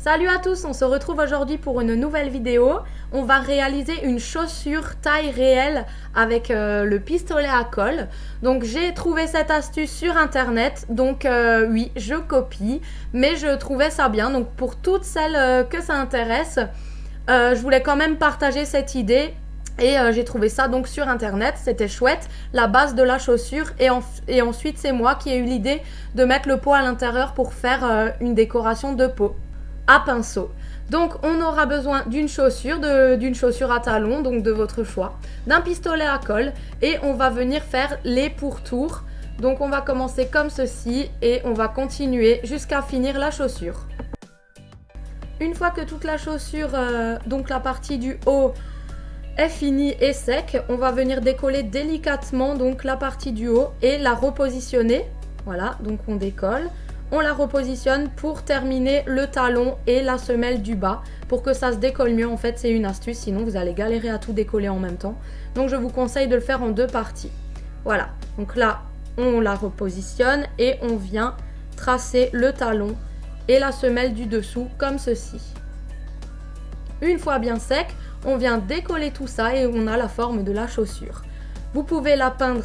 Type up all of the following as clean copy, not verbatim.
Salut à tous, on se retrouve aujourd'hui pour une nouvelle vidéo. On va réaliser une chaussure taille réelle avec le pistolet à colle. Donc j'ai trouvé cette astuce sur internet, donc oui, je copie, mais je trouvais ça bien. Donc pour toutes celles que ça intéresse, je voulais quand même partager cette idée. Et j'ai trouvé ça donc sur internet, c'était chouette, la base de la chaussure et ensuite c'est moi qui ai eu l'idée de mettre le pot à l'intérieur pour faire une décoration de pot à pinceau. Donc on aura besoin d'une chaussure, d'une chaussure à talons, donc de votre choix, d'un pistolet à colle et on va venir faire les pourtours. Donc on va commencer comme ceci et on va continuer jusqu'à finir la chaussure. Une fois que toute la chaussure, donc la partie du haut est finie et sec, on va venir décoller délicatement donc la partie du haut et la repositionner. Voilà, donc on décolle. On la repositionne pour terminer le talon et la semelle du bas pour que ça se décolle mieux. En fait, c'est une astuce, sinon vous allez galérer à tout décoller en même temps. Donc je vous conseille de le faire en deux parties. Voilà, donc là, on la repositionne et on vient tracer le talon et la semelle du dessous comme ceci. Une fois bien sec, on vient décoller tout ça et on a la forme de la chaussure. Vous pouvez la peindre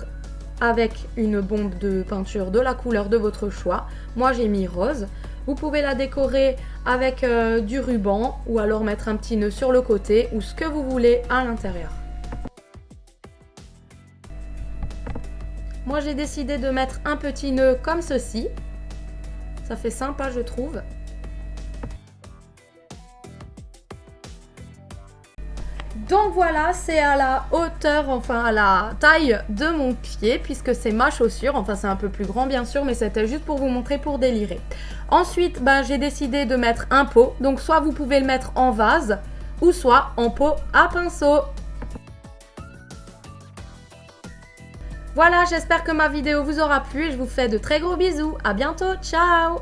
avec une bombe de peinture de la couleur de votre choix. Moi j'ai mis rose. Vous pouvez la décorer avec du ruban ou alors mettre un petit nœud sur le côté ou ce que vous voulez à l'intérieur. Moi j'ai décidé de mettre un petit nœud comme ceci. Ça fait sympa je trouve. Donc voilà, c'est à la hauteur, enfin à la taille de mon pied puisque c'est ma chaussure. Enfin c'est un peu plus grand bien sûr, mais c'était juste pour vous montrer pour délirer. Ensuite, j'ai décidé de mettre un pot. Donc soit vous pouvez le mettre en vase ou soit en pot à pinceau. Voilà, j'espère que ma vidéo vous aura plu et je vous fais de très gros bisous. À bientôt, ciao!